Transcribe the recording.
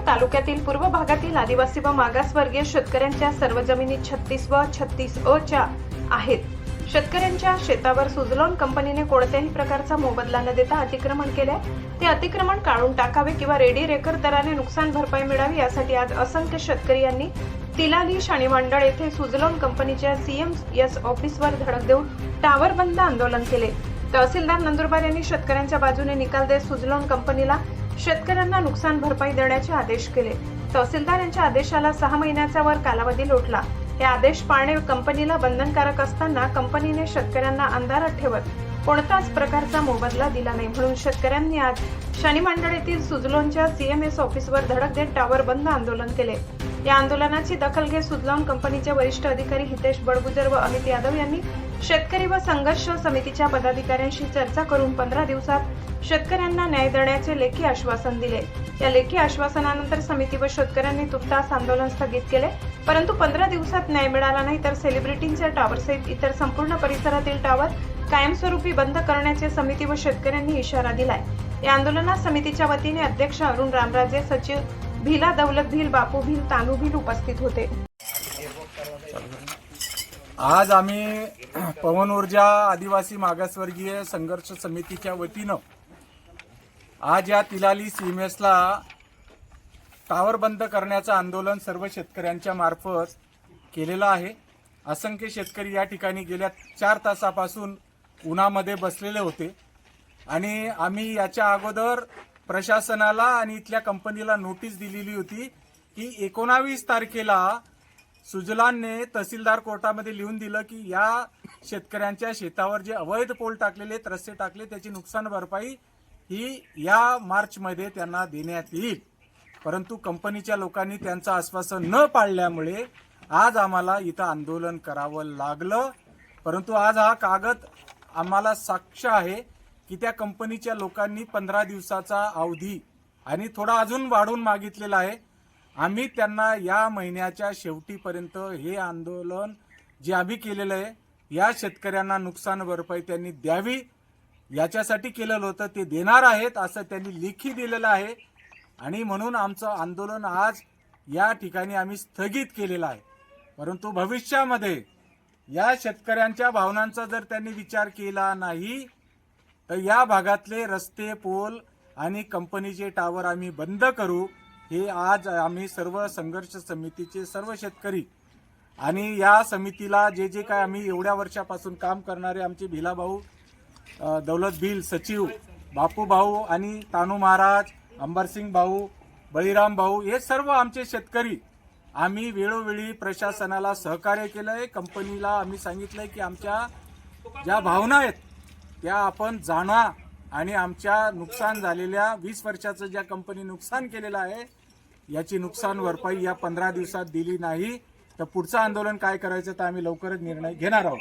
तालुक्यातील पूर्व भागातील आदिवासी व मागासवर्गीय शेतकऱ्यांच्या सर्व जमिनी 36 व 36A च्या आहेत. शेतकऱ्यांच्या शेतावर सुझलॉन कंपनीने कोणत्याही प्रकारचा मोबदला न देता अतिक्रमण केले. ते अतिक्रमण काढून टाकावे किंवा रेडी रेकर दराने नुकसान भरपाई मिळावी यासाठी आज असंख्य शेतकरी यांनी तिलाली शाणीमांडळ येथे सुझलॉन कंपनीच्या CMS ऑफिसवर धडक देऊन टावर बंद आंदोलन केले. तहसीलदार नंदुरबार यांनी शेतकऱ्यांच्या बाजूने निकाल देत सुझलॉन कंपनीला शेतकऱ्यांना नुकसान भरपाई देण्याचे आदेश केले. तहसीलदार यांच्या आदेशाला 6 महिन्याचा वर कालावधी लोटला. हे आदेश पाळणे कंपनीला बंधनकारक असताना कंपनीने शेतकऱ्यांना अंधारात ठेवत कोणताच प्रकारचा मोबदला दिला नाही. म्हणून शेतकऱ्यांनी आज शाणीमांडळ येथील सुझलॉनच्या CMS ऑफिसवर धडक देत टावर बंद आंदोलन केले. या आंदोलनाची दखल घेत सुझलॉन कंपनीचे वरिष्ठ अधिकारी हितेश बडगुजर व अमित यादव यांनी शेतकरी व संघर्ष समितीच्या पदाधिकाऱ्यांशी चर्चा करून 15 दिवसात शेतकऱ्यांना न्याय देण्याचे लेखी आश्वासन दिले. या लेखी आश्वासनानंतर समिती व शेतकऱ्यांनी तुर्तास आंदोलन स्थगित केले. परंतु 15 दिवसात न्याय मिळाला नाही तर सेलिब्रिटींच्या टावरसहित इतर संपूर्ण परिसरातील टावर कायमस्वरूपी बंद करण्याचे समिती व शेतकऱ्यांनी इशारा दिलाय. या आंदोलनात समितीच्या वतीने अध्यक्ष अरुण रामराजे, सचिव भीला दौलत भील, बापू भील, तानू भील उपस्थित होते. आज आम्ही पवन ऊर्जा आदिवासी मागासवर्गीय संघर्ष समितीच्या वतीनं आज या तिलाली CMSला टावर बंद करण्याचं आंदोलन सर्व शेतकऱ्यांच्या मार्फत केलेलं आहे. असंख्य शेतकरी या ठिकाणी गेल्या 4 तासापासून उन्हामध्ये बसलेले होते आणि आम्ही याच्या अगोदर प्रशासनाला आणि इथल्या कंपनीला नोटीस दिलेली होती की 19 तारखेला सुझलॉनने तहसीलदार कोर्टामध्ये लिहून दिलं की या शेतकऱ्यांच्या शेतावर जे अवैध पोल टाकलेले, रस्ते टाकले, त्याची नुकसान भरपाई ही या मार्चमध्ये त्यांना देण्यात येईल. परंतु कंपनीच्या लोकांनी त्यांचं आश्वासन न पाळल्यामुळे आज आम्हाला इथं आंदोलन करावं लागलं. परंतु आज हा कागद आम्हाला साक्ष आहे की त्या कंपनीच्या लोकांनी 15 दिवसाचा अवधी आणि थोडा अजून वाढवून मागितलेला आहे. आम्ही त्यांना या महिन्याच्या शेवटीपर्यंत हे आंदोलन जे आम्ही केलेलं आहे या शेतकऱ्यांना नुकसान भरपाई त्यांनी द्यावी याच्यासाठी केलेलं होतं, ते देणार आहेत असं त्यांनी लेखी दिलेलं आहे. आणि म्हणून आमचं आंदोलन आज या ठिकाणी आम्ही स्थगित केलेलं आहे. परंतु भविष्यामध्ये या शेतकऱ्यांच्या भावनांचा जर त्यांनी विचार केला नाही तर या भागातले रस्ते, पोल आणि कंपनीचे टावर आम्ही बंद करू. हे आज आम्ही सर्व संघर्ष समितीचे सर्व शेतकरी आणि या समितीला जे जे काय आम्ही एवढ्या वर्षापासून काम करणारे आमचे भिला भाऊ, दौलत भील, सचिव बापू भाऊ आणि तानू महाराज, अंबरसिंग भाऊ, बळीराम भाऊ, हे सर्व आमचे शेतकरी आम्ही वेळोवेळी प्रशासनाला सहकार्य केलंय. कंपनीला आम्ही सांगितलंय की आमच्या ज्या भावना आहेत त्या आपण जाणा आणि आमच्या नुकसान झालेल्या 20 वर्षाचं ज्या कंपनी नुकसान केलेलं आहे याची नुकसान भरपाई या 15 दिवसात दिली नाही तर पुढचं आंदोलन काय करायचं तर आम्ही लवकरच निर्णय घेणार आहोत.